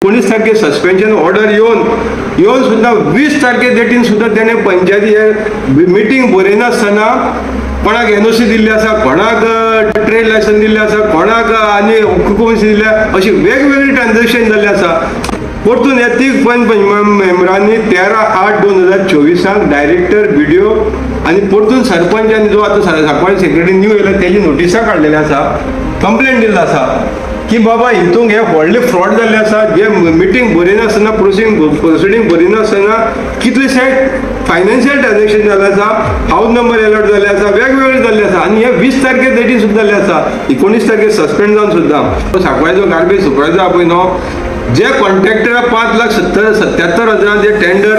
19 तारखे suspension order येऊन सुद्धा 20 तारखे डेटीन सुद्धा त्याने पंचायती मिटींग बरयनासतना कोणाक एनओसी दिल्ली आसा, कोणाक ट्रेड लायसन दिल्ले आसा, कोणाक आनी ऑक्युपन्सी दिल्या, अशी वेगवेगळी ट्रान्झॅक्शन जाल्ली आसा. परतून ह्या तीग मेंबरांनी 13/8/2024 डायरेक्टर व्हिडिओ आणि परतून सरपंचांनी जो आता सांकवाळे सेक्रेटरी न्यू येयला त्याची नोटिसा काडलेली आसा, कंप्लेंट दिल्लो आसा की बाबा हितून हे व्हडले फ्रॉड जाल्ले आसा. जे मिटींग बरयनासतना प्रोसिडींग बरयनासतना कितलेशे फायनान्शियल ट्रान्झॅक्शन जाल्ले आसा, हाऊस नंबर अलॉट जाल्ले आसा, वेगवेगळे जाल्ले आसा आणि हे 20 तारखे डेटीन सुद्धा जाल्ले आसा. 19 तारखे सस्पेंड जावन सुद्धा सांकवाळेचो गार्बेज सुपरवायझर आहा पळय न्हू, जे कॉन्ट्रॅक्टरा 5,77,000 जे टेंडर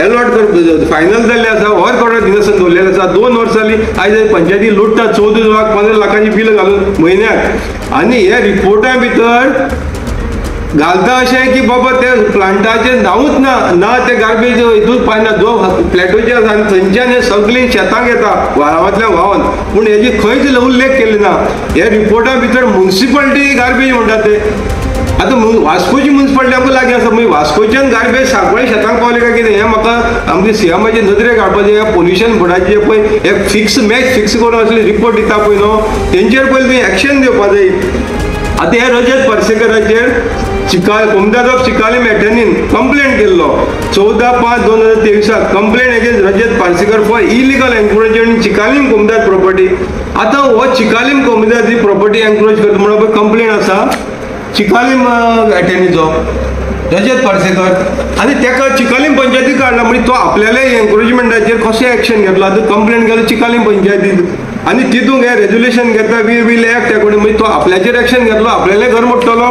अलॉट कर फायनल जाल्ले आसा, वर्क ऑर्डर दिनासन दवरलेले आसा. 2 वर्सां जाली आयज पंचायती लुटता 14 लाख 15 लाखांची बिल घालून म्हयन्याक. आणि हे रिपोर्टा भितर घालता अशें की बाबा ते प्लांटाचे नांवूच ना ते गार्बेज हितून पायना जो फ्लॅटोचे आसा आनी थंयच्यान हे सगळीं शेतांक येता व्हांवांतल्यान व्हांवन, पूण हेजी खंयच उल्लेख केले ना. हे रिपोर्टा भितर म्युनिसिपालिटी गार्बेज म्हणटात ते. आता वास्कोची म्युनिसिपालिटी आमकां लागीं आसा, मागीर वास्कोच्यान गार्बेज सांकवाळे शेतांक पावले काय कितें हें म्हाका आमचे सीएमाचे नदरेक हाडपाचें. ह्या पोल्युशन बोर्डाचे पळय एक फिक्स करून असले रिपोर्ट दिता पळय न्हू, तेंचेर पयलीं तुवें एक्शन घेवपाक जाय. आतां हे रजत पार्सेकराचेर कोमदाद ऑफ चिकालीम एटर्नीन कंप्लेंट केल्लो 14/5/2023 complaint against Rajat Parsekar for illegal encroachment in Chicalim कोमदाद प्रॉपर्टी. आतां हो चिकालीम कोमदाद ही प्रॉपर्टी एन्क्रोच करता म्हणून पळय कंप्लेंट आसा चिकालीम एटर्नीचो रजत पार्सेकर, आणि तेका चिकालीम पंचायती काडला. म्हणजे तो आपल्याला एन्क्रोचमेंटाचेर कशें एक्शन घेतलो. आतां कंप्लेंट केलो चिकालीम पंचायतीन आणि तितून हे रेज्युलेशन घेतला वील एक्ट अकॉर्डिंग, म्हणजे तो आपल्याचेर एक्शन घेतलो, आपल्याला घर मोडटलो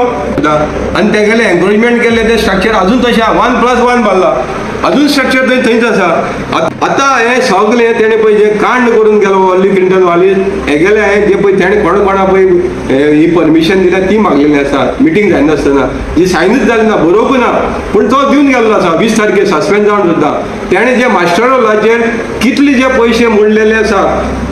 आणि तेगेले एन्क्रोचमेंट केले ते स्ट्रक्चर अजून तशें 1+1 बांदला, अजून स्ट्रक्चर थंयच आसा. आता हे सगळे तेणे पळय जे कांड करून गेलो ऑली क्लिंटन वाली हे गेले आहे जे पळय तेणे कोणा पळय ही परमिशन दिल्या ती मागलेली आसा मिटींग जायनासतना, जी सायनच जाली ना, बरोवप ना, पूण तो दिवन गेल्लो आसा 20 तारखे सस्पेंड जावन सुद्धा. तेणे जे मास्टर रोलाचेर कितले जे पयशे मोडलेले आसा,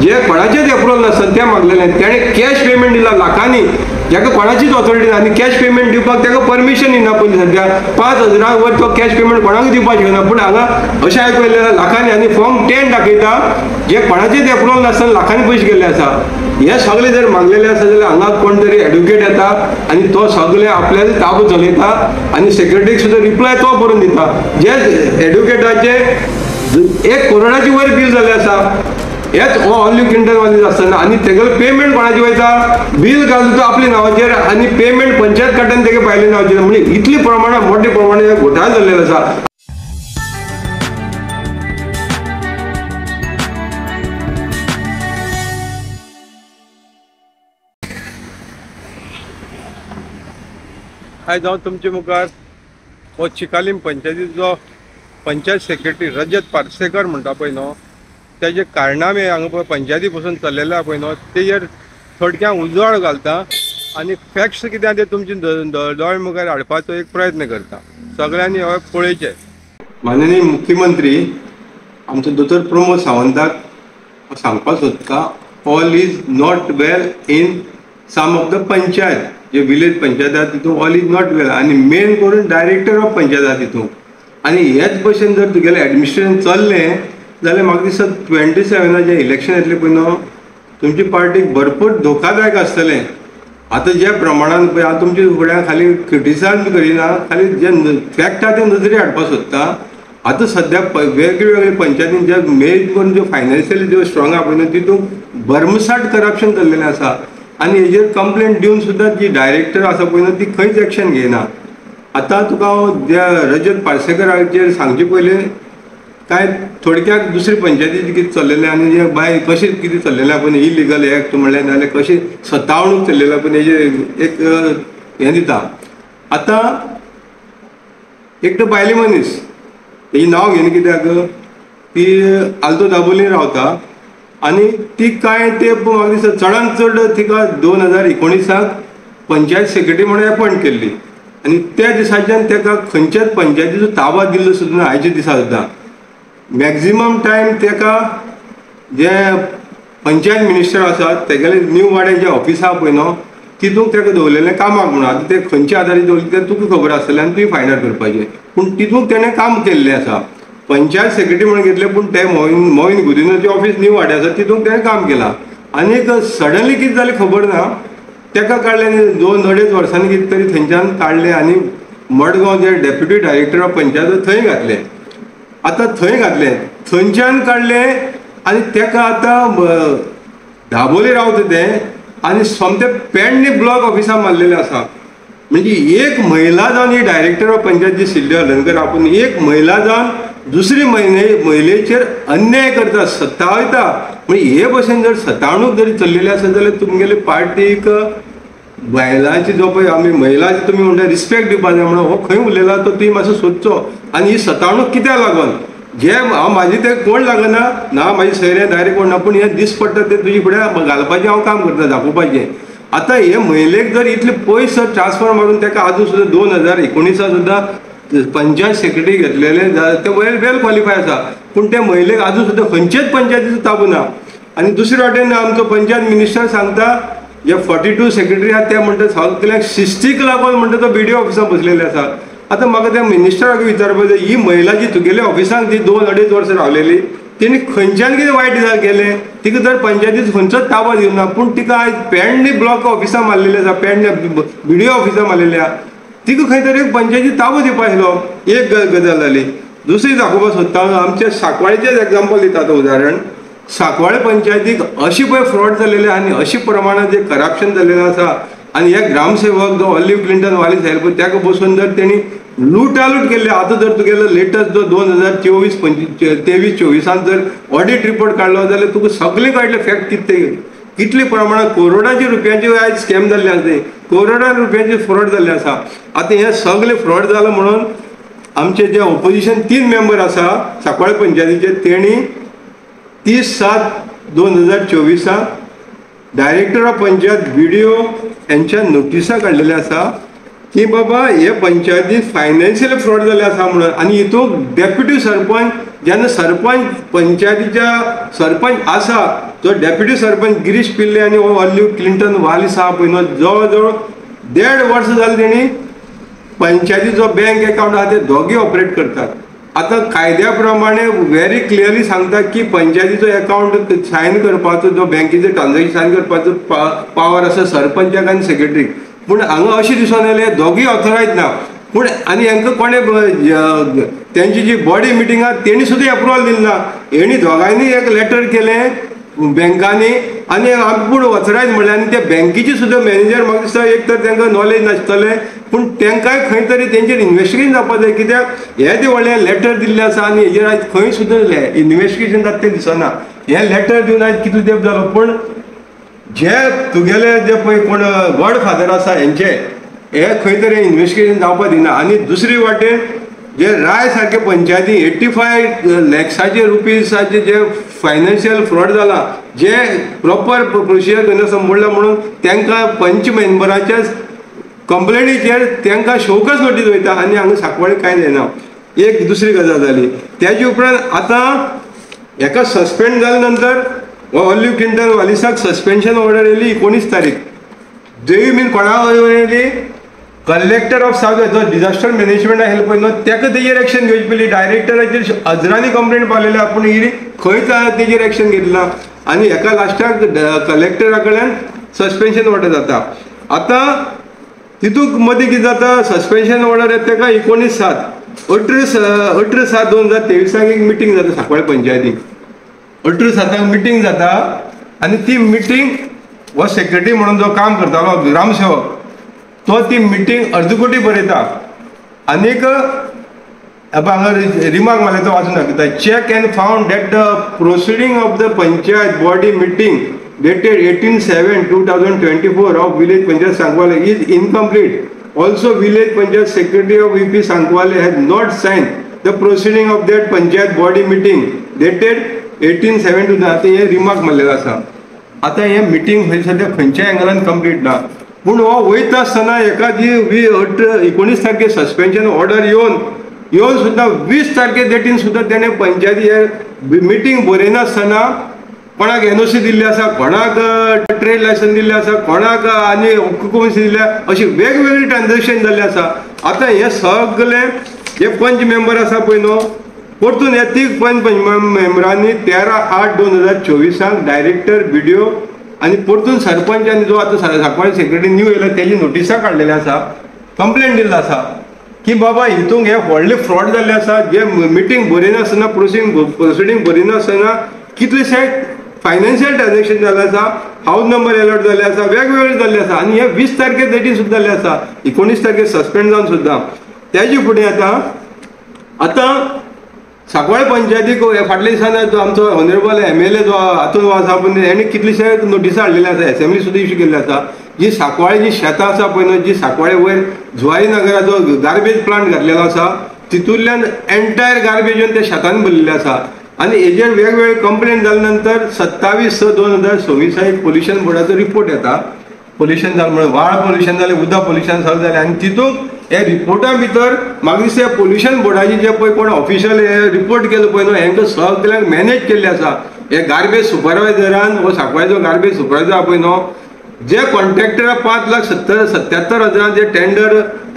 जे कोणाचेच एप्रूवल नासता ते मागलेले, तेणे कॅश पेमेंट दिला लाखांनी, जाका कोणाचीच ऑथॉरिटी ना, आनी कॅश पेमेंट दिवपाक ताका परमिशन दिना. पयलीं सद्या 5,000 वर तो कॅश पेमेंट कोणाक दिवपाक शकना, पूण हांगा अशें आयकूं येयलें लाखांनी, आनी फॉर्म 10 दाखयता जे कोणाचेच एप्रूवल नासतना लाखांनी पयशे गेल्ले आसा. हे सगळे जर मागलेले आसा जाल्यार हांगा कोण तरी एडवोकेट येता आनी तो सगळे आपल्याच ताबो चलयता आनी सेक्रेटरीक सुद्दां रिप्लाय तो बरोवन दिता. जे एडवोकेटाचे 1 करोडाची वयर बील जाल्लें आसा, हेच ऑली क्लिंटन वाली आसतना, आनी तेगेलो पेमेंट कोणाची वयता, बील घालता तो आपल्या नांवाचेर आनी पेमेंट पंचायत खात्यान तेगे भायल्या नांवाचेर. म्हणजे इतली प्रमाणात मोठे प्रमाणात घोटाळो जाल्लेलो आसा. आयज हांव तुमचे मुखार हो चिकालीम पंचायतीचो पंचायत सेक्रेटरी रजत पार्सेकर म्हणटा पळय न्हू, त्याचे कारनामे हांगा पळय पंचायती पासून चल्लेले आहा पळय न्हू, तेजेर थोडक्यान उजवाड घालता आनी फॅक्ट्स कितें ते तुमचे दोळे मुखार हाडपाचो एक प्रयत्न करता. सगळ्यांनी हो पळयचें. माननीय मुख्यमंत्री आमचो दोतोर प्रमोद सावंताक सांगपाक सोदता, all is not well in some of the panchayat, जे विलेज पंचायत आहा तितून ऑल इज नॉट वेल, आनी मेन करून डायरेक्टर ऑफ पंचायत आहा तितून. आनी हेच भशेन जर तुगेलें एडमिनिस्ट्रेशन चल्लें जाल्यार म्हाका दिसता 27 जे इलेक्शन येतलें पळय न्हू, तुमची पार्टीक भरपूर धोकादायक आसतलें. आतां जे प्रमाणान पळय हांव तुमच्या फुड्यान खाली क्रिटिसायज करिना, खाली जे फॅक्ट आहा ते नजरे हाडपाक सोदता. आतां सद्या वेगवेगळे पंचायतीन जे मेन करून ज्यो फायनान्शियली ज्यो स्ट्रॉंग आहा पळय न्हू तितून भरमसाट करप्शन जाल्लेलें आसा. आनी हेजेर कंप्लेंट दिवन सुद्दां जी डायरेक्टर आसा पळय न्हू ती खंयच एक्शन घेयना. आतां तुका हांव ज्या रजत पार्सेकराचेर सांगचे पयलीं काय थोडक्यात दुसरे पंचायतीचे कितें चल्लेलें आनी जे भायर कशें कितें चल्लेलें आहा पळय इलिगल एक्ट म्हणलें नाजाल्यार कशें सतावणूक चल्लेलें आहा पळय हेजेर एक हें दिता. आतां एक तर बायले मनीस तेजें नांव घेवन कित्याक ती आल्तो दाबोलीं रावता आनी ती काय ते म्हाका दिसता चडांत चड तिका 2019 पंचायत सेक्रेटरी म्हणून अपॉयंट केल्ली आनी त्या दिसाच्यान ताका खंयच्याच पंचायतीचो ताबा दिल्लो सुद्दां ना. आयच्या दिसा सुद्दां मॅक्झिमम टायम ताका जे पंचायत मिनिस्टर आसात तेगेले न्यू वाड्यान जे ऑफिस आहा पळय न्हू तितूंक ताका दवरलेलें कामाक म्हणून. आतां ते खंयच्या आदारी दवरलें तें तुका खबर आसतलें आनी तुवें फायंड आउट करपाचें. पूण तितूंक तेणें काम केल्लें आसा. पंचायत सेक्रेटरी म्हणून घेतलें, पूण ते मोहीन गुदिन्होचें ऑफिस न्यू वाड्यार आसा तितूंक तेणें काम केलां. आनीक सडनली कितें जालें खबर ना, ताका काडलें 2-2.5 वर्सांनी कितें तरी थंयच्यान काडलें आनी मडगांव जे डेप्युटी डायरेक्टर ऑफ पंचायत थंय घातलें. आतां थंय घातलें, थंयच्यान काडलें आनी ताका आतां धाबोले रावता तें आनी सोमतें पेडणे ब्लॉक ऑफिसां मारलेलें आसा. म्हणजे एक महिला जावन ही डायरेक्टर ऑफ पंचायत जी सिल्ली हळदणकर आपूण एक महिला जावन दुसरी महिलेचेर अन्याय करता, सतावयता. म्हणजे हे भशेन जर सतावणूक जरी चल्लेली आसा जाल्यार तुमगेले पार्टीक बायलांची जो पळय आमी महिलांची तुमी म्हणटा रिस्पेक्ट दिवपाक जाय म्हणून हो खंय उरलेला तो तुवें मातसो सोदचो. आनी ही सतावणूक कित्याक लागून जे हांव म्हाजी ते कोण लागना ना, म्हाजे सयऱ्या दायरे कोण ना, पूण हे दीस पडटा ते तुजे फुडें घालपाचें हांव काम करता, दाखोवपाचें. आतां हे महिलेक जर इतले पयस ट्रान्सफर मारून ताका आजून सुद्दां 2019 सुद्दां पंचायत सेक्रेटरी घेतलेले ते वेल क्वॉलिफाय आसा, पूण त्या महिलेक आजून सुद्दां खंयचेच पंचायतीचो ताबू ना. आनी दुसरे वाटेन आमचो पंचायत मिनिस्टर सांगता जे 42 सेक्रेटरी आहात ते म्हणटा सगळ्यांक शिस्तीक लागून म्हणटा तो BDO ऑफिसांत बसलेले आसा. आतां म्हाका त्या मिनिस्टराक विचारपाक जाय, ही महिला जी तुगेल्या ऑफिसांत जी 2-2.5 वर्सां रावलेली तिणी खंयच्यान कितें वायट केलें, तिका जर पंचायतीचो खंयचोच ताबो दिवना, पूण तिका आयज पेडणे ब्लॉक ऑफिसां मारलेली आसा, पेडणे BDO ऑफिसां मारलेली आहा. तिका खंय तरी पंचायती ताबो दिवपाक आसलो. एक गजाल जाली. दुसरी दाखोवपाक सोदता आमच्या सांकवाळेचेंच एग्जाम्पल दिता आतां उदाहरण. सांकवाळे पंचायतीक अशी पळय फ्रॉड जाल्लेले आनी अशी प्रमाणात जे करप्शन जाल्लेलें आसा. आनी हे ग्रामसेवक जो ऑलिव्ह क्लिंटन वालीस आयलो पळय ताका बसून जर तेणी लुटालूट केल्ले. आतां जर तुगेलो लेटस्ट जो 2023-24 जर ऑडिट रिपोर्ट काडलो जाल्यार तुका सगळें कळटलें फॅक्ट कितले प्रमाणात करोडांची रुपयांचे आयज स्कॅम जाल्ले आसा, करोडां रुपयांचे फ्रॉड जाल्ले आसा. आतां हे सगळे फ्रॉड जाला म्हणून आमचे जे ऑपोजिशन 3 मेंबर आसा सांकवाळे पंचायतीचे तेणी 30/7/2024 डायरेक्टर ऑफ पंचायत BDO यांच्या नोटिसा काडलेल्या आसा की बाबा हे पंचायतीत फायनान्शियल फ्रॉड जाल्ले आसा म्हणून. आनी हितूंक डेप्युटी सरपंच जेन्ना सरपंच पंचायतीच्या सरपंच आसा जो डेप्युटी सरपंच गिरीश पिल्ले आनी ऑलिव्ह क्लिंटन वालीस आहा पळय न्हू, जवळ जवळ 1.5 वर्स जालें तेणी पंचायतीचो बँक अकाउंट आहा ते दोगी ऑपरेट करतात. आतां कायद्या प्रमाणे व्हेरी क्लियरली सांगता की पंचायतीचो अकाउंट सायन करपाचो जो बँकेचे ट्रान्झॅक्शन सायन करपाचो पावर आसा सरपंचाक आनी सेक्रेटरीक. पूण हांगा अशें दिसून येलें दोगी ऑथरायज ना. पूण आनी हांकां कोणें तेंची जी बॉडी मिटींग आहा तेणी सुद्दां अप्रुवल दिलना. हेणी दोगांयनी एक लेटर केलें बँकांनी आनी पूण ऑथरायज म्हणलें. आनी त्या बँकेची सुद्दां मॅनेजर म्हाका दिसता एक तर तांकां नॉलेज नासतलें, पूण तांकांय खंय तरी तेंचेर इन्वेस्टिगेशन जावपाक जाय. कित्याक हे ते व्हडलें लेटर दिल्लें आसा आनी हेजेर आयज खंय सुद्दां इन्वेस्टिगेशन जाता तें दिसना. हें लेटर दिवन आयज कितें तेंप जालो. पूण जे तुगेले जे पळय कोण गॉडफादर आसा हेंचे हे खंय तरी इन्वेस्टिगेशन जावपाक दिना. आनी दुसरी वाटेन जे राय सारके पंचायती 85 लॅक्साचे रुपीसाचे जे फायनान्शियल फ्रॉड जाला, जे प्रॉपर प्रोसिजर करिना संपडला म्हणून तांकां पंच मेंबराच्या कंप्लेनीचेर तांकां शोकस नोटीस वयता आनी हांगा सांकवाळे कांय जायना. एक दुसरी गजाल जाली. तेजे उपरांत आतां हेका सस्पेंड जाले नंतर ऑलिव्ह क्लिंटन वालिसाक सस्पेन्शन ऑर्डर येयली 19 तारीख. जय बीन कोणाक येयली कलेक्टर ऑफ सावथ जो डिझास्टर मॅनेजमेंट हेल्प पळय न्हू ताका तेजेर एक्शन घेवची पडली. डायरेक्टराचेर अजरांनी कंप्लेंट पावलेली पूण ही खंयच तेजेर एक्शन घेतला आनी हेका लास्टाक कलेक्टरा कडल्यान सस्पेन्शन ऑर्डर जाता. आतां तितूंक मदीं कितें जाता सस्पेन्शन ऑर्डर येता ताका 18/7/2023 एक मिटींग जाता सांकवाळे पंचायतीक. 18/7 मिटींग जाता आनी ती मिटींग हो सेक्रेटरी म्हणून जो काम करतालो ग्रामसेवक तो ती मिटींग अर्दकोटी बरयता. आनीक हांगा रिमार्क मारले तो वाचून दाखयता. Check and found that the proceeding of the panchayat body meeting dated 18/7/2024 of village panchayat Sankwale is incomplete. Also village panchayat secretary of VP Sankwale has not signed the proceeding of that panchayat body meeting dated 18/7/2024. हे remark मारलेलो आसा. आतां हे meeting सद्या खंयच्याय एंगलान complete ना. पूण हो वयता आसतना एका जी 19 तारखेर सस्पेन्शन ऑर्डर येवन सुद्दां 20 तारखे डेटीन सुद्दां तेणें पंचायती हे मिटींग बरयनासतना कोणाक एनओसी दिल्ली आसा, कोणाक ट्रेड लायसन दिल्ले आसा, कोणाक आनी ऑक्युपन्सी दिल्या, अशी वेगवेगळी ट्रान्झॅक्शन जाल्ली आसा. आतां हे सगळे जे पंच मेंबर आसा पळय न्हू, परतून ह्या तीग पंच मेंबरांनी 13/8/2024 डायरेक्टर BDO आनी परतून सरपंच आनी जो आतां सांकवाळे सेक्रेटरी न्यू येयला तेजी नोटिसां काडलेली आसा, कंप्लेंट दिल्लो आसा की बाबा हितून हे व्हडले फ्रॉड जाल्ले आसा. जे मिटींग बरयनासतना प्रोसिडींग बरयनासतना कितलेशे फायनान्शियल ट्रान्झॅक्शन जाल्ले आसा, हाऊस नंबर अलॉट जाल्ले आसा, वेगवेगळे जाल्ले आसा. आनी हे 20 तारखे डेटीन सुद्दां जाल्ले आसा, 19 तारखेर सस्पेंड जावन सुद्दां. तेजे फुडें आतां सांकवाळे पंचायतीक फाटल्या दिसांनी आमचो ऑनरेबल MLA जो हातून आसा पळय हेणे कितलेशे नोटिसां हाडलेले आसा, असेंब्ली सुद्दां इश्यू केल्ली आसा. जी सांकवाळे जी शेतां आसा पळय न्हू, जी सांकवाळे वयर जुवारी नगरात जो गार्बेज प्लांट घातलेलो आसा, तितूंतल्यान एंटायर गार्बेज येवन त्या शेतांनी भरलेले आसा. आनी हेजेर वेगवेगळे कंप्लेंट जाले नंतर 27/6/2026 एक पोल्युशन बोर्डाचो रिपोर्ट येता. पोल्युशन जालें म्हणून वाळ पोल्युशन जालें, उदक पोल्युशन सगळें जालें. आनी तितूंत हे रिपोर्टा भितर म्हाका दिसता पोल्युशन बोर्डाचे जे पळय कोण ऑफिशियल रिपोर्ट केलो पळय न्हू, हेंकां सगळ्यांक मॅनेज केल्लें आसा. हे गार्बेज सुपरवायझरान हो सांकवाळेचो गार्बेज सुपरवायझर आहा पळय न्हू, जे कॉन्ट्रॅक्टराक 5,77,000 जे टेंडर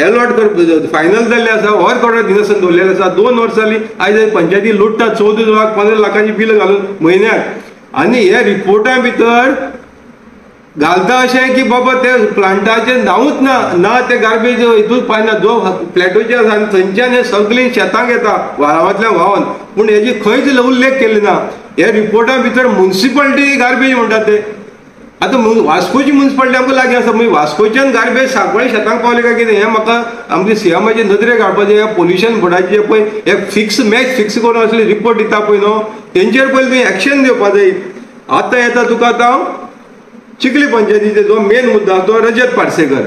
अलॉट कर फायनल जाल्ले आसा, वर्क ऑर्डर दिनासन दवरलेले आसा. 2 वर्सां जालीं आयज पंचायती लुटता 14 लाख 15 लाखांची बिल घालून म्हयन्याक. आनी हे रिपोर्टा भितर घालता अशें की बाबा ते प्लांटाचें नांवूच ना ते गार्बेज हितून पायना जो फ्लॅटोचे आसा आनी थंयच्यान हे सगळीं शेतांक येता व्हाळांतल्यान व्हांवन, पूण हेजी खंयच उल्लेख केल्ले ना. हे रिपोर्टा भितर म्युन्सिपालिटी गार्बेज म्हणटात ते. आतां वास्कोची म्युन्सिपालिटी आमकां लागीं आसा, मागीर वास्कोच्यान गार्बेज सांकवाळे शेतांक पावले काय कितें हें म्हाका आमचे CMचे नदरेक हाडपाचें. ह्या पोल्युशन बोर्डाचे जे पळय हे मॅच फिक्स करून असले रिपोर्ट दिता पळय न्हू, तेंचेर पयलीं तुवें एक्शन घेवपाक जाय. आतां येता तुका आतां चिखली पंचायतीचो जो मेन मुद्दा तो रजत पार्सेकर.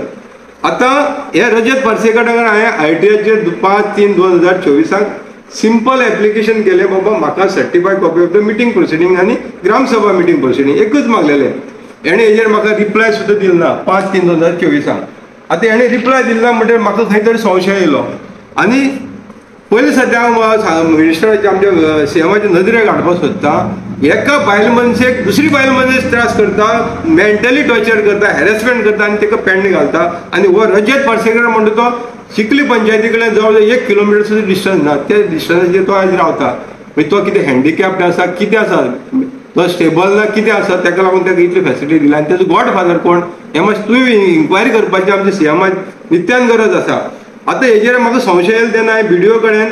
आतां हे रजत पार्सेकराक हांवें ITAचेर 5/3/2024 सिंपल एप्लिकेशन केलें, बाबा म्हाका certified copy of the meeting proceeding आनी ग्रामसभा मिटींग प्रोसिडींग एकूच मागलेलें. हेणे हेजेर म्हाका रिप्लाय सुद्दां दिलो ना 5/3/2024. आतां हेणे रिप्लाय दिला म्हणल्यार म्हाका खंय तरी संशय येयलो. आनी पयलीं सद्या हांव मिनिस्टराचे आमच्या CMचे नदरेक हाडपाक सोदता. एका बायल मनशेक दुसरी बायल मनीस त्रास करता, मेंटली टॉर्चर करता, हॅरेसमेंट करता आनी ताका पेंड घालता. आनी हो रजत पार्सेकर म्हणटा तो चिखली पंचायती कडेन जवळ 1 किलोमिटर सुद्दां डिस्टन्स ना, त्या डिस्टन्साचेर तो आयज रावता. मागीर तो कितें हँडिकॅप्ड आसा, कितें आसा, तो स्टेबल ना कितें आसा, ताका लागून ताका इतली फॅसिलिटी दिला. आनी तेजो गॉडफादर कोण हें मातशें तुवें इन्क्वायरी करपाची आमच्या CM नित्यान गरज आसा. आतां हेजेर म्हाका संशय येयलो तेन्ना हांवें BDO कडेन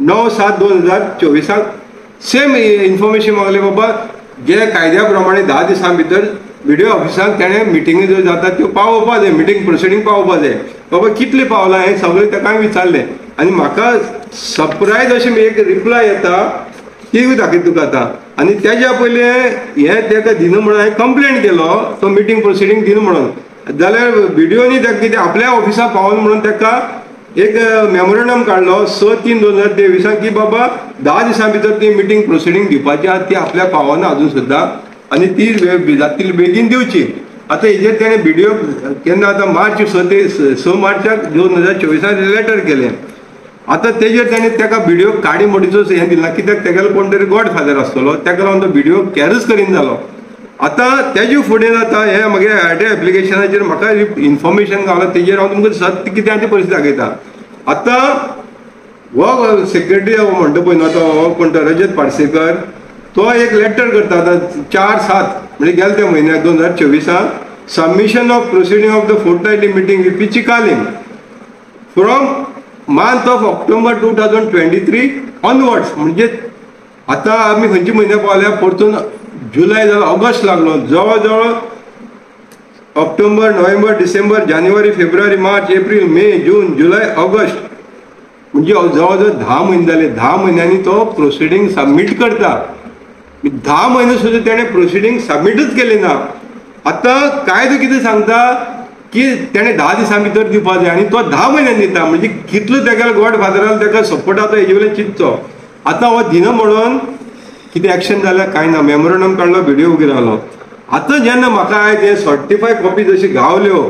9/7/2024 सेम इन्फॉर्मेशन मागली. बाबा जे कायद्या प्रमाणे 10 दिसां भितर BDO ऑफिसाक तेणें मिटिंगी ज्यो जाता त्यो पावोवपाक जाय, मिटींग प्रोसिडींग पावोवपाक जाय. बाबा कितले पावला हें सगळें ताका हांवें विचारलें. आनी म्हाका सरप्रायज अशें एक रिप्लाय येता ती दाखयता तुका आतां. आनी तेज्या पयलीं हें ताका दिना म्हणून हांवें कंप्लेंट केलो तो मिटींग प्रोसिडींग दिना म्हणून. जाल्यार BDOनी ताका कितें आपल्या ऑफिसाक पावोन म्हणून ताका एक मेमोरंडम काडलो 6/3/2023 की बाबा 10 दिसां भितर ती मिटींग प्रोसिडींग दिवपाची आहा, ती आपल्याक पावना अजून सुद्दां आनी ती जातली बेगीन दिवची. आतां हेजेर तेणें BDO केन्ना आतां मार्च 6 मार्चाक 2024 लेटर केलें. आतां तेजेर ताणें ताका BDO काडी मोडीचो हें दिला, कित्याक तेगेलो कोण तरी गॉडफादर आसतलो, ताका लागून तो BDO कॅरच करीन जालो. आतां तेजे फुडें जाता हें मागीर ITA एप्लिकेशनाचेर म्हाका इन्फॉर्मेशन गावला, तेजेर हांव तुमकां सत्य कितें आहा ती परिस्थिती दाखयता. आतां हो सेक्रेटरी म्हणटा पळय न्हू तो कोण तो रजत पार्सेकर, तो एक लेटर करता आतां 4/7 म्हणजे गेल्या त्या म्हयन्याक 2024 submission of proceeding of the fortnightly meeting with Chicalim from month of October 2023 onwards. म्हणजे आतां आमी खंयचे म्हयने पावल्या, परतून जुलय जालो, ऑगस्ट लागलो, जवळ जवळ ऑक्टोबर, नोव्हेंबर, डिसेंबर, जानेवारी, फेब्रुवारी, मार्च, एप्रिल, मे, जून, जुलय, ऑगस्ट म्हणजे जवळ जवळ 10 महिने जाले. 10 महिन्यांनी तो प्रोसिडींग सबमीट करता. 10 महिने सुद्दां तेणें प्रोसिडींग सबमीटच केली ना. आतां कायदो कितें सांगता की तेणें 10 दिसां भितर दिवपाक जाय आनी तो 10 म्हयन्यांनी दिता. म्हणजे कितलो तेगेलो गॉडफादरान ताका सपोर्ट आतां हेजे वयल्यान चिंतचो. आतां हो दिना म्हणून कितें एक्शन जाल्यार कांय ना, मेमोरंडम काडलो, BDO वगैरे रावलो. आतां जेन्ना म्हाका आयज हे सर्टिफायड कॉपी जशी गावल्यो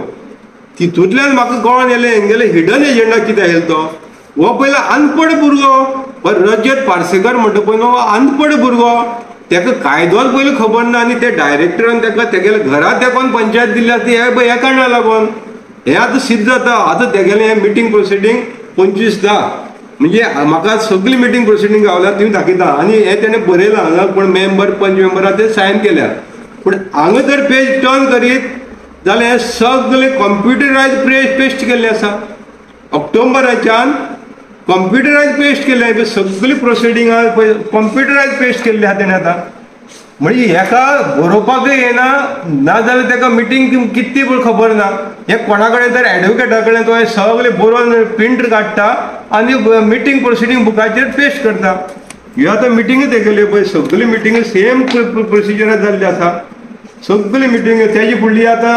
तितूंतल्यान म्हाका कळोन येलें हेंगेले हिडन एजेंडा कितें आयलो तो. हो पयलो अनपड भुरगो, रजत पार्सेकर म्हणटा पळय न्हू, अनपड भुरगो. ताका कायदोच पयलीं खबर ना आनी ते डायरेक्टरान ताका तेगेले घरात तेकोन पंचायत दिल्ली आसा ती हे कारणाक लागून हे आतां सिद्ध जाता. आतां तेगेलें हें मिटींग प्रोसिडींग 25/10 म्हणजे म्हाका सगळी मिटींग प्रोसिडींग गावल्या ती दाखयता आनी हे तेणें बरयलां हांगा कोण मेंबर पंच मेंबरां ते सायन केल्या. पूण हांगा जर पेज टर्न करीत जाल्यार हे सगळे कंप्युटरायज पेस्ट केल्ले आसा. ऑक्टोबराच्यान कंप्युटरायज पेस्ट केल्ले सगळी प्रोसिडींगां कंप्युटरायज पेस्ट केल्ली आहा तेणें आतां. म्हणजे हेका बरोवपाकय येना नाजाल्यार तेका मिटींग कितली पूण खबर ना. हे कोणा कडेन तर एडवोकेटा कडेन तो हे सगळे बरोवन प्रिंट काडटा आनी मिटींग प्रोसिडींग बुकाचेर पेस्ट करता. ह्यो आतां मिटींगूच हे केल्यो पळय सगळी मिटींग सेम प्रोसिजरान जाल्ली आसा. सगळी मिटींग तेजी फुडली आतां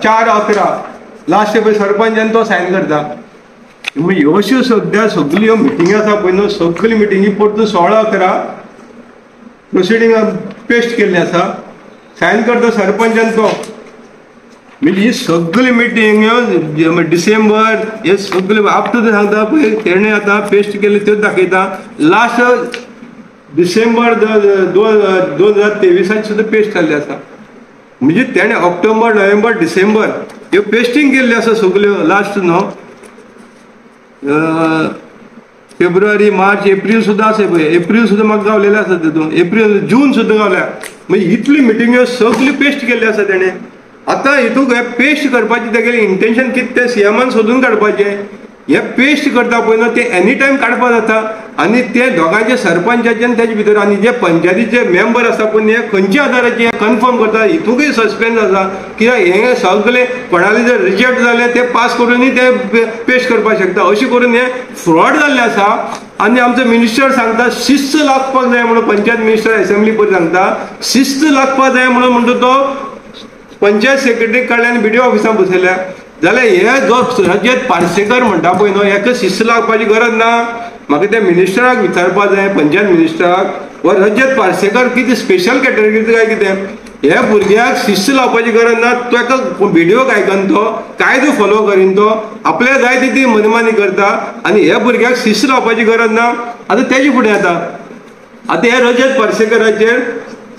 4/11 लास्ट पळय सरपंचान तो सायन करता. म्हणजे ह्यो अश्यो सद्या सगळ्यो ह्यो मिटींग आसा पळय न्हू सगळी मिटींगी परतून 16/11 प्रोसिडींग पेस्ट केल्ली आसा. सायन करता सरपंचान तो. म्हणजे ही सगळी मिटींग डिसेंबर हे सगळे आप टू सांगता पळय तेणें आतां पेस्ट केल्ली त्योच दाखयता. लास्ट डिसेंबर 2023 सुद्दां पेस्ट जाल्ली आसा. म्हणजे तेणें ऑक्टोबर नोव्हेंबर डिसेंबर ह्यो पेस्टिंग केल्ली आसा सगळ्यो. लास्ट न्हू फेब्रुवारी मार्च एप्रील सुद्दां आसा पळय एप्रील सुद्दां म्हाका गावलेले आसा तितून एप्रील जून सुद्दां गावल्या. म्हणजे इतली मिटींग्यो सगळी पेस्ट केल्ली आसा तेणें. आतां हितूंक हे पेस्ट करपाचें तेगेलें इंटेंशन कितें तें सीएमान सोदून काडपाचें. हे पेस्ट करता पळय न्हू ते एनी टायम काडपा जाता आनी ते दोगांचे सरपंचाचे आनी तेजे भितर आनी जे पंचायतीचे मेंबर आसा पळय हे खंयच्या आदाराचेर हे कन्फर्म करता हितूंकय सस्पेन्स आसा. कित्याक हे सगळे कोणाले जर रिजेक्ट जाले ते पास करूनय ते पेस्ट करपाक शकता. अशें करून हे फ्रॉड जाल्ले आसा. आनी आमचो मिनिस्टर सांगता शिस्त लागपाक जाय म्हणून पंचायत मिनिस्टर असेंब्ली पळय सांगता शिस्त लागपाक जाय म्हणून म्हणटा तो पंचायत सेक्रेटरी कडल्यान BDO ऑफिसांत बसयल्या. जाल्यार हे जो रजत पार्सेकर म्हणटा पळय न्हू हेका शिस्त लागपाची गरज ना. म्हाका त्या मिनिस्टराक विचारपाक जाय पंचायत मिनिस्टराक वा रजत पार्सेकर कितें स्पेशल कॅटेगरीचो काय कितें. हे भुरग्याक शिस्त लावपाची गरज ना. तो एका BDO आयकन तो कायदो फॉलो करीन तो आपल्या जाय ती मनमानी करता आनी हे भुरग्याक शिस्त लावपाची गरज ना. आतां तेजे फुडें आतां हे रजत पार्सेकराचेर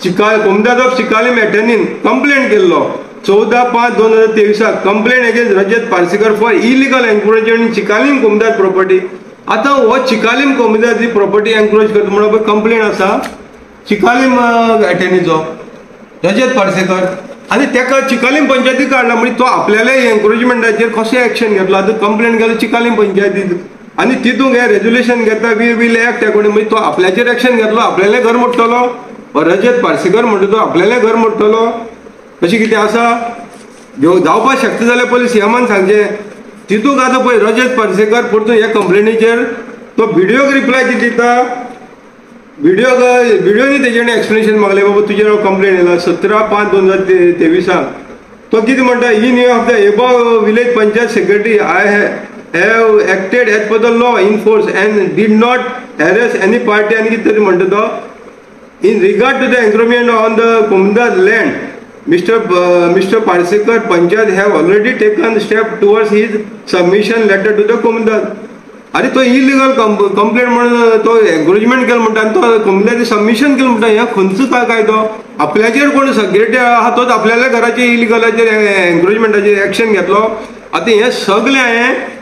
कोमदाद ऑफ चिकाली मॅटर्नीन कंप्लेंट केल्लो 14/5/2023 complaint against Rajat Parsekar for illegal encroachment in Chicalim कोमदाद प्रॉपर्टी. आतां हो चिकालीम कोमदाद जी प्रॉपर्टी एन्क्रोच करता म्हणून पळय कंप्लेंट आसा चिकालीम एटर्नीचो रजत पार्सेकर आनी तेका चिकालीम पंचायतीक काडला. म्हणजे तो आपल्याल्या एन्क्रोचमेंटाचेर कशें एक्शन घेतलो. आतां कंप्लेंट केलो चिकालीम पंचायतीक आनी तितूंक हे रेजोल्युशन घेता वील एक्ट अकॉर्डिंग. म्हणजे तो आपल्याचेर एक्शन घेतलो आपल्याले घर मोडटलो. रजत पार्सेकर म्हणटा तो आपल्याले घर मोडटलो अशें कितें आसा. जावपाक शकता जाल्यार पयलीं सीएमान सांगचें. तितूंक आतां पळय रजत पार्सेकर परतून ह्या कंप्लेनीचेर तो BDOक रिप्लाय कितें दिता. BDOनी तेजें एक्सप्लेनेशन मागलें बाबा तुजेर कंप्लेंट येयला 17/5/2023. तो कितें म्हणटा in view of the above village panchayat secretary I have acted as per the law in force and did not harass any party आनी कितें तरी म्हणटा तो. In regard to the encroachment on the Komdad land, Mr. Parsekar Panchayat have already taken step towards his submission letter to the Komdad. अरे तो illegal complaint म्हणून तो encroachment केलो म्हणटा तो कोमदादी सबमिशन केलं म्हणटा. हे खंयचो काय तो आपल्याचेर कोण सेक्रेटरी आहा तोच आपल्याल्या घराचेर इलिगलाचेर एन्क्रोचमेंटाचेर एक्शन घेतलो. आतां हे सगळें हांवें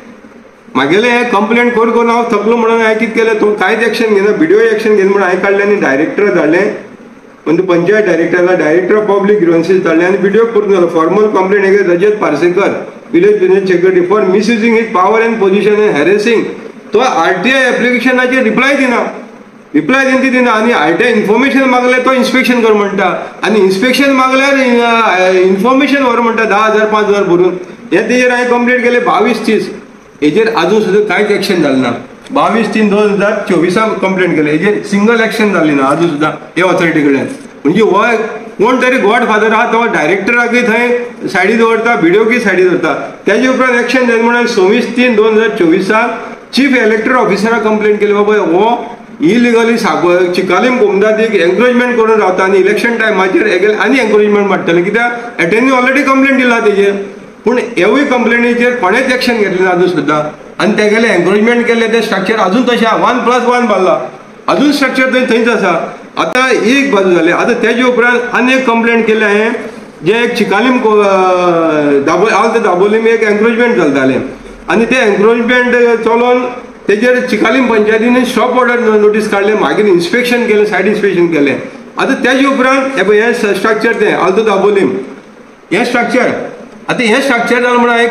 म्हागेलें हें कंप्लेंट करून हांव थकलो म्हणून हांवें कितें केलें तो कांयच एक्शन घेना. BDO एक्शन घेना म्हणून हांवें काडलें आनी डायरेक्टर धाडलें म्हणजे पंचायत डायरेक्टराक डायरेक्टर ऑफ पब्लीक ग्रिव्हन्सीस धाडलें आनी BDO करून घालो formal complaint against Rajat Parsekar village panchayat secretary for misusing his power and position and harassing. तो RTI एप्लिकेशनाचेर रिप्लाय दिना आनी RTI इन्फॉर्मेशन मागलें तो इन्स्पेक्शन कर म्हणटा आनी इन्स्पेक्शन मागल्यार इन्फॉर्मेशन व्हर म्हणटा 10,000 5,000 भरून. हे तेजेर हांवें कंप्लेंट केलें 22/30. हेजेर अजून सुद्दां कांयच एक्शन जालें ना. 22/3/2024 कंप्लेंट केलें हेजेर सिंगल एक्शन जाली ना अजून सुद्दां हे ऑथॉरिटी कडल्यान. म्हणजे हो कोण तरी गॉडफादर आहा तो डायरेक्टराकय थंय सायडी दवरता BDOकय सायडी दवरता. तेजे उपरांत एक्शन जालें म्हणून 26/3/2024 चीफ इलेक्टोरल ऑफिसराक कंप्लेंट केली बाबा हो इलिगली चिकालीम कोमदादीक एन्क्रोचमेंट करून रावता आनी इलेक्शन टायमाचेर आनी एन्क्रोचमेंट मारतले कित्याक एटर्नी ऑलरेडी कंप्लेंट दिला तेजेर. पूण ह्योय कंप्लेनीचेर कोणेच एक्शन घेतलें ना अजून सुद्दां. आनी तेगेले एन्क्रोचमेंट केले ते स्ट्रक्चर अजून तशें आहा 1+1 बांदला. अजून स्ट्रक्चर थंयच आसा. आता एक बाजू जाले. आता त्याच्या उपरांत आनी एक कंप्लेंट केले हांवें, जे एक चिकालीम दाबोलीम एक एन्क्रोचमेंट चलतालें आनी ते एन्क्रोचमेंट चलोवन तेजेर चिकालीम पंचायतीन स्टॉप ऑर्डर नोटीस काडले. मागीर इन्स्पेक्शन केलें, सायड इन्स्पेक्शन केलें. आता त्याच्या उपरांत हे स्ट्रक्चर तें आल्तो दाबोलीम हे स्ट्रक्चर. आता हे स्ट्रक्चर जालें म्हणून हांवें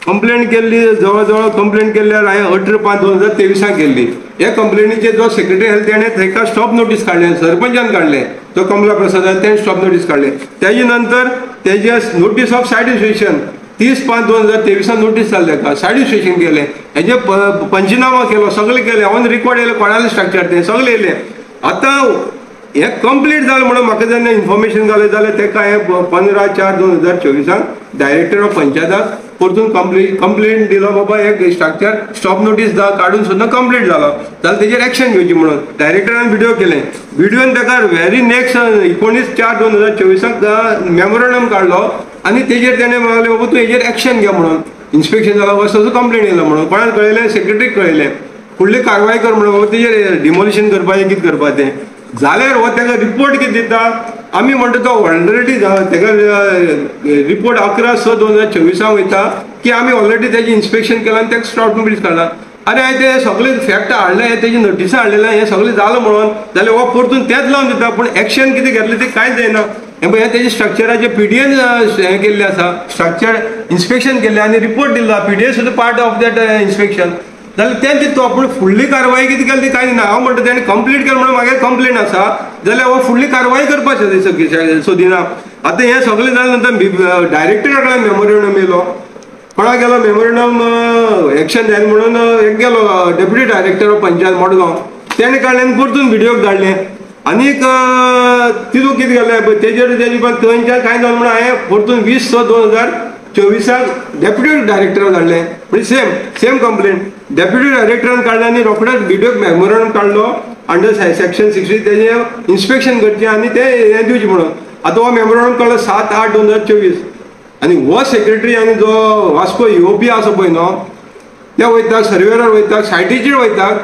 कंप्लेंट केल्ली जवळ जवळ कंप्लेंट केल्यार हांवें 18/5/2023 केल्ली. हे कंप्लेनीचे जो सेक्रेटरी आसले तेणें ताका स्टॉप नोटीस काडलें, सरपंचान काडलें, तो कमला प्रसादान तेणें स्टॉप नोटीस काडलें. तेजे नंतर तेजे notice of said inspection 30/5/2023 notice जाली ताका, सायड इन्स्पेक्शन केलें, हेजे पंचनामा केलो, सगळें केलें, ऑन रिकॉर्ड येयलें, कोणालें स्ट्रक्चर तें सगळें येयलें. आतां हे कंप्लीट जालें म्हणून म्हाका जेन्ना इन्फॉर्मेशन जालें जाल्यार ताका हें 15/4/2024 डायरेक्टर ऑफ पंचायताक परतून कंप्लेंट दिलो, बाबा एक स्ट्रक्चर स्टॉप नोटीस काडून सुद्दां कंप्लीट जालो जाल्यार तेजेर एक्शन घेवची म्हणून. डायरेक्टरान व्हिडिओ केलें, व्हिडिओन ताका व्हेरी नेक्स्ट 19/4/2024 मेमोरंडम काडलो आनी तेजेर तेणें मागलें, बाबा तूं हेजेर एक्शन घे म्हणून. इन्स्पेक्शन जालो असो कंप्लेंट येयलो म्हणून. कोणाक कळयलें? सेक्रेटरीक कळयलें. फुडली कारवाय कर म्हणून, बाबा तेजेर डिमोलिशन करपाचें, कितें करपाचें. जाल्यार हो ताका रिपोर्ट कितें दिता, आमी म्हणटा तो ऑलरेडी ताका रिपोर्ट 11/6/2024 वयता की आमी ऑलरेडी तेजें इन्स्पेक्शन केलां आनी ताका स्टॉप नोटीस काडला. आनी हांवें ते सगळे फॅक्ट हाडले, तेजी नोटिसां हाडलेलें, हें सगळें जालें म्हणून. जाल्यार हो परतून तेंच लावन दिता, पूण एक्शन कितें घेतलें तें कांयच जायना. हे तेजे स्ट्रक्चराचे PDN हें केल्लें आसा, स्ट्रक्चर इन्स्पेक्शन केल्लें आनी रिपोर्ट दिला. PDN सुद्दां पार्ट ऑफ दॅट इन्स्पेक्शन. जाल्यार तें दिता, पूण फुडली कारवाय कितें केली ती कांय ना. हांव म्हणटा तेणें कंप्लीट केलें म्हणून म्हागे कंप्लेंट आसा, जाल्यार हो फुडली कारवाय करपाचें सोदिना. आतां हें सगळें जालें नंतर डायरेक्टरा कडेन मेमोरंडम येयलो. कोणाक गेलो मेमोरंडम एक्शन जाय म्हणून एक गेलो deputy director of panchayat Madgaon, तेणें काडलें आनी परतून व्हिडिओक धाडलें. आनीक तितून कितें केलें तेजेर थंयच्यान कांय जालें म्हणून हांवें परतून 20/6/2024 डेप्युटी डायरेक्टराक धाडलें. म्हणजे सेम कंप्लेंट डेप्युटी डायरेक्टरान काडलें आनी रोखडेच व्हिडिओक मेमोरंडम काडलो अंडर सेक्शन 60 तेजें इन्स्पेक्शन करचें आनी तें हें दिवचें म्हणून. आतां हो मेमोरंडम काडलो 7/8/2024 आनी हो सेक्रेटरी आनी जो वास्को EOP आसा पळय न्हू, ते वयता सर्वेयर वयता, सायटीचेर वयता.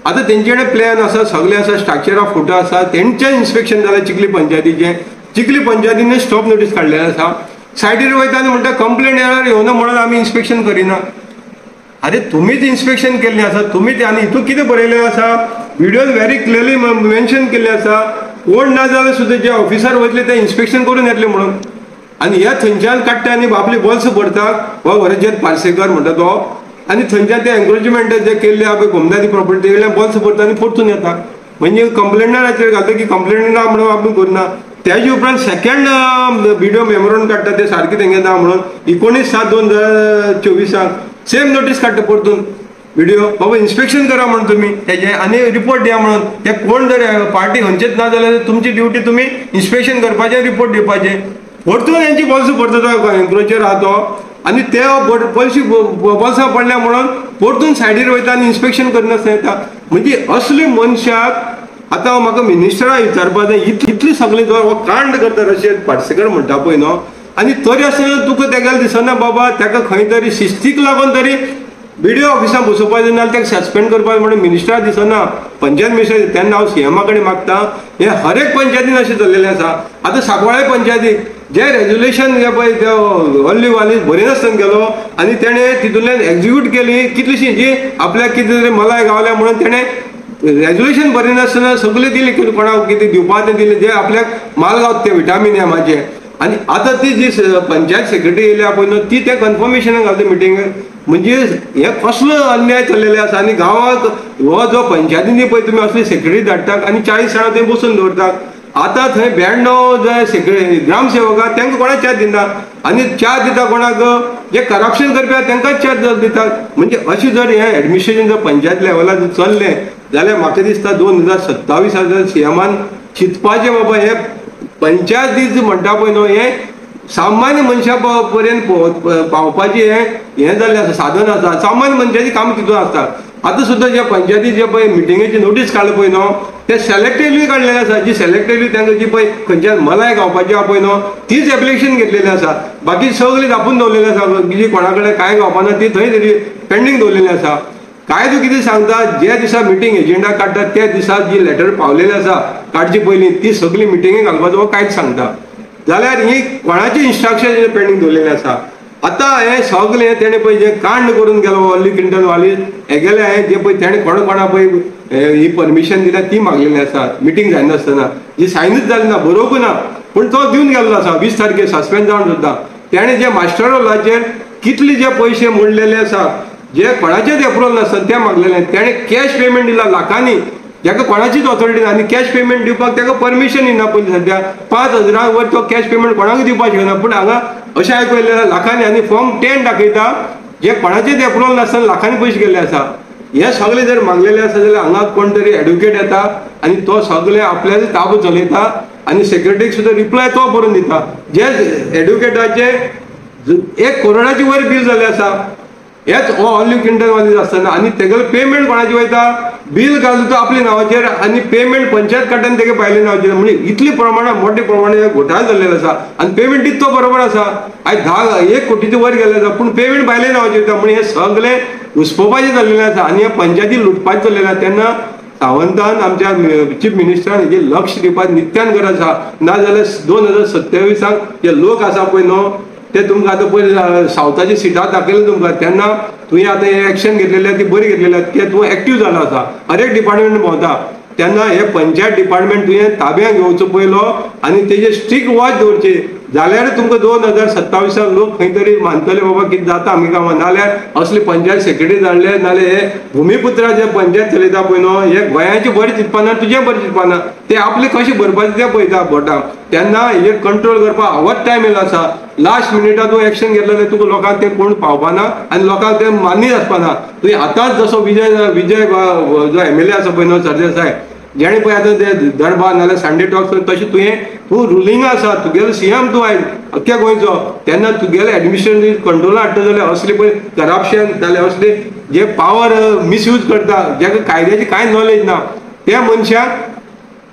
आतां तेंचे कडेन प्लॅन आसा, सगळें आसा, स्ट्रक्चर ऑफ फुटां आसा. तेंचें इन्स्पेक्शन जालें चिखली पंचायतीचें. चिखली पंचायतीन स्टॉप नोटीस काडलेलें आसा. सायटीर वयता आनी म्हणटा कंप्लेंट येणार येवना म्हणून आमी इन्स्पेक्शन करिना. अरे तुमीच इन्स्पेक्शन केल्लें आसा, तुमीच. आनी हितून कितें बरयलें आसा, व्हिडिओन व्हेरी क्लियरली मेन्शन केल्लें आसा, कोण ना जाल्यार सुद्दां जे ऑफिसर वयतले ते इन्स्पेक्शन करून येतले म्हणून. आनी हे थंयच्यान काडटा आनी आपली बॉल्स भरतात. हो वरजेत पार्सेकर म्हणटा तो, आनी थंयच्यान ते एन्क्रोचमेंट जे केल्ले आहा पळय गोमदानी प्रॉपर्टी तेगेले बॉल्स भरता आनी परतून येता. म्हणजे कंप्लेंटाचेर घालता की कंप्लेंट ना म्हणून आमी करना. त्याच्या उपरांत सेकंड व्हिडिओ मेमोरंडम काडटा ते सारकें तेंगे ना म्हणून 19/7/2024 सेम नोटीस काडटा परतून व्हिडिओ, बाबा इन्स्पेक्शन करा म्हणून तुमी तेजें आनी रिपोर्ट दिया म्हणून. ते कोण जर पार्टी खंयचेच ना जाल्यार तुमची ड्युटी तुमी इन्स्पेक्शन करपाचें, रिपोर्ट दिवपाचें. परतून हेंची बॉल्स भरता तो एन्क्रोचर आहा तो, आनी ते बॉल्सां पडल्या म्हणून परतून सायडीर वयता आनी इन्स्पेक्शन करनासतना येता. म्हणजे असले मनशाक आतां म्हाका मिनिस्टराक विचारपाक जाय, इतली सगळें जो हो कांड करता रशियन पार्सेकर म्हणटा पळय न्हू, आनी तरी आसतना तुका तेगेलें दिसना बाबा ताका खंय तरी शिस्तीक लागून तरी BDO ऑफिसांत बसोवपाचें नाल्यार ताका सस्पेंड करपाचें म्हणून मिनिस्टराक दिसना. पंचायत मिनिस्टर तेन्ना हांव CM कडेन मागता, हें हर एक पंचायतीन अशें चल्लेलें आसा. आतां सांकवाळे पंचायतीक जे रेजोल्युशन हे पळय ते व्हडली वाली बरयनासतना गेलो आनी तेणें तितूंतल्यान एक्झिक्यूट केली कितलीशीं जी आपल्याक कितें तरी मलाई गावल्या म्हणून तेणें रेजोल्युशन बरयनासतना सगळें दिलें, कोणाक कितें दिवपाक तें दिलें, जे आपल्याक माल गावता ते विटामीन एमाचें. आनी आतां ती जी पंचायत सेक्रेटरी येयल्या पळय न्हू, ती ते कन्फर्मेशनाक घालता मिटिंगेक. म्हणजे हे कसलो अन्याय चल्लेले आसा. आनी गांवाक हो जो पंचायतीनी पळय तुमी असली सेक्रेटरी धाडटात आनी 40 जाणां थंय बसून दवरतात. आतां थंय 92 जे ग्रामसेवक आहा तांकां कोणाक च्या दिना आनी च्या दिता कोणाक जे करप्शन करपी आहा तांकांच च्या दितात. म्हणजे अशें जर हें एडमिनिस्ट्रेशन जर पंचायत लेवलार चल्लें जाल्यार म्हाका दिसता 2027 CMान चिंतपाचें बाबा हे पंचायत म्हणटा पळय न्हू, हें सामान्य मनशा पर्यंत पावपाचें हें जाल्लें आसा, साधन आसा. सामान्य मनशाची कामां तितून आसता. आतां सुद्दां जे पंचायती जे पळय मिटिंगेची नोटीस काडला पळय न्हू, ते सेलेक्टिवली काडलेले आसा. जी सेलेक्टिवली तांकां जी पळय खंयच्यान मलाई गावपाची आहा पळय न्हू, तीच एप्लिकेशन घेतलेली आसा. बाकी सगळीं धापून दवरलेली आसा. जी कोणा कडेन कांय गावपाना ती थंय तरी पेंडींग दवरलेली आसा. कायदो कितें सांगता, जे दिसा मिटींग एजेंडा काडटा त्या दिसा जी लेटर पावलेली आसा काडची पयलीं ती सगळी मिटींगेक घालपाचो हो कायदो सांगता. जाल्यार ही कोणाची इन्स्ट्रक्शन पेंडींग दवरलेलें आसा. आतां हें सगळें तेणें पळय जें कांड करून गेलो ऑली क्लिंटन वाली हे गेले हांवें जे पळय तेणें कोणा पळय ही परमिशन दिल्या ती मागलेली आसा मिटींग जायनासतना, जी सायनूच जाली ना, बरोवंक ना, पूण तो दिवन गेल्लो आसा 20 तारखेक सस्पेंड जावन सुद्दां. तेणें जे मास्टर रोलाचेर कितले जे पयशे मोडलेले आसा, जे कोणाचेच एप्रुवल नासता ते मागलेले, तेणें कॅश पेमेंट दिला लाखांनी, जाका कोणाचीच ऑथॉरिटी ना, आनी कॅश पेमेंट दिवपाक ताका परमिशन दिना पयलीं सद्या 5,000 वर तो कॅश पेमेंट कोणाक दिवपाक शकना. पूण हांगा अशें आयकलें लाखांनी आनी फॉर्म 10 दाखयता जे कोणाचेच एप्रुवल नासतना लाखांनी पयशे गेल्ले आसा. हे सगळे जर मागलेले आसा जाल्यार हांगा कोण तरी एडवोकेट येता आनी तो सगळे आपल्याच ताबो चलयता आनी सेक्रेटरीक सुद्दां रिप्लाय तो बरोवन दिता. जे एडवोकेटाचे 1 करोडाची वयर बील जाल्लें आसा हेच हो ऑलिव्ह क्लिंटन वाली आसतना, आनी तेगेलो पेमेंट कोणाची वयता, बील घालता तो आपल्या नांवाचेर आनी पेमेंट पंचायत काड्यान तेगे बायले नांवाचेर. म्हणजे इतली प्रमाणात मोठे प्रमाणात घोटाळो जाल्लेलो आसा आनी पेमेंट तो बरोबर आसा. आयज 1 कोटीचे वयर गेले आसा पूण पेमेंट बायले नांवाचेर येता. म्हणजे हे सगळे घुसपोवपाचें जाल्लेलें आसा आनी हे पंचायती लुटपाचें जाल्लेलें आसा. तेन्ना सावंतान आमच्या चीफ मिनिस्टरान हेजेर लक्ष दिवपाक नित्यान गरज आसा. नाजाल्यार 2027 जे लोक आसा पळय न्हू ते तुमकां आतां पळय सावथाची सिटां दाखयलें तुमकां, तेन्ना तुवें आतां हे एक्शन घेतलेलें ती बरी घेतलेली की तूं एक्टीव जालो आसा, हर एक डिपार्टमेंट भोंवता. तेन्ना हे पंचायत डिपार्टमेंट तुवें ताब्यात घेवचो पयलो आनी तेजेर स्ट्रिक्ट वॉच दवरची. जाल्यार तुमकां 2027 लोक खंय तरी मानतले बाबा कितें जाता आमी कामां. नाल्यार असले पंचायत सेक्रेटरी जाल्ले, नाल्यार हे भुमिपुत्रा जे पंचायत चलयता पळय न्हू हे गोंयाचें बरें चिंतपाना, तुजें बरें चिंतपाना, ते आपले कशें भरपाचें तें पळयता भोटां. तेन्ना हेजेर कंट्रोल करपाक आवत टायम येयलो आसा. लास्ट मिनिटाक तूं एक्शन घेतलें जाल्यार तुका लोकांक तें कोण पावपाना आनी लोकांक तें मान्य आसपाना. तुवें आतांच जसो विजय जो MLA आसा पळय न्हू सरदेसाय, जेणे पळय आतां ते दरबार नाल्यार संडे टॉक्स तशें तूं रुलींग आसा, तुगेलो CM तूं आयज अख्ख्या गोंयचो, तेन्ना तुगेलें एडमिनिस्ट्रेशन कंट्रोल हाडटा जाल्यार असले पळय करप्शन नाल्यार असले जे पावर मिसयूज करता, जाका कायद्याची कांय नॉलेज ना, त्या मनशाक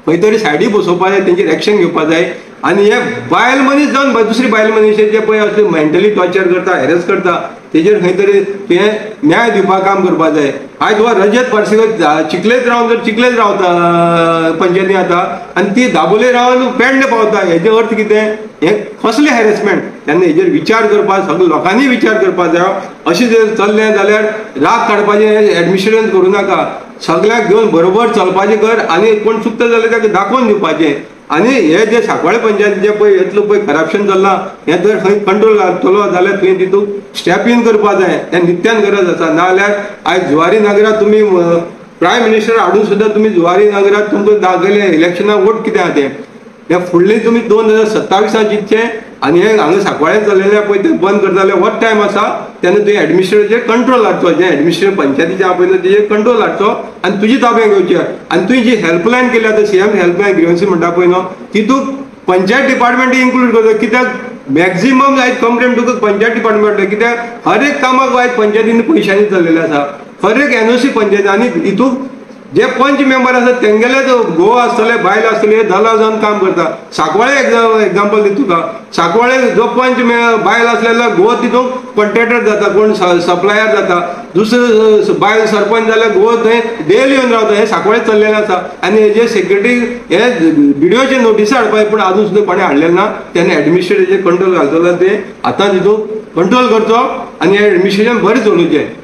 खंय तरी सायडीक बसोवपा जाय, तेंचेर एक्शन घेवपा जाय. आनी हे बायल मनीस जावन दुसरी बायल मनीस जे पळय असले मेंटली टॉर्चर करता, हॅरेस करता, तेजेर खंय तरी तुवें न्याय दिवपाक काम करपा जाय. आयज हो रजत पार्सेकर चिखलेच रावन जर चिखलेच रावता पंचायती आतां आनी ती दाबोले रावन पेडणे पावता, हेजे अर्थ कितें, हे कसले हॅरेसमेंट. तेन्ना हेजेर विचार करपाक सगळे लोकांनी विचार करपाक जाय. अशें जर चल्लें जाल्यार राग काडपाचें एडमिनिस्ट्रेशन करूं नाका, सगळ्यांक घेवन बरोबर चलपाचें कर आनी कोण चुकता जाल्यार ताका दाखोवन दिवपाचें. आनी हे जे सांकवाळे पंचायतीचे पळय इतलो पळय करप्शन चल्लां हें जर खंय कंट्रोल घालतलो जाल्यार तुवें तितून स्टेप इन करपा जाय, हें नित्यान गरज आसा. नाजाल्यार आयज जुवारी नगरांत तुमी प्रायम मिनिस्टर हाडून सुद्दां तुमी जुवारी नगरांत तुमकां दाखयलें इलेक्शनाक वोट कितें आहा तें फुडलें तुमी 2027 जितचें आनी हे हांगा सांकवाळ्यान चललेलें पळय तें बंद करता जाल्यार वोच टायम आसा. तेन्ना तुवें एडमिनिस्ट्रेटराचेर कंट्रोल हाडचो, जें एडमिनिस्ट्रेशन पंचायतीचें आहा पळय तेजेर कंट्रोल हाडचो आनी तुजी ताब्यात घेवचें. आनी तुवें जी हेल्पलायन केली आतां CM हेल्पलायन ग्रिवन्सी म्हणटा पळय न्हू तितूंत पंचायत डिपार्टमेंट इन्क्लूड करता. कित्याक मॅक्झिमम आयज कंप्लेंट तुका पंचायत डिपार्टमेंट, कित्याक हर एक कामाक आयज पंचायतींनी पयशांनी चल्लेलें आसा, हर एक NOC पंचायत. आनी हितूंत जे पंच मेंबर आसा तेंगेलेच घोव आसतले बायल आसतले दलाल जावन काम करता. सांकवाळे एग्जाम्पल दिता तुका, सांकवाळे जो पंच बायल आसलेलो घोव तितून कॉन्ट्रॅक्टर जाता, कोण सप्लायर जाता, दुसरो बायल सरपंच जाल्यार घोव थंय डेली येवन रावता. हे सांकवाळे चल्लेलें आसा. आनी हेजे सेक्रेटरी हे BDOचे नोटीस हाडपाक पूण अजून सुद्दां कोणें हाडलेलें ना. तेन्ना एडमिनिस्ट्रेटिव्ह कंट्रोल घालतलो ते आतां तितून कंट्रोल करचो आनी एडमिनिस्ट्रेशन बरें चलोवचें.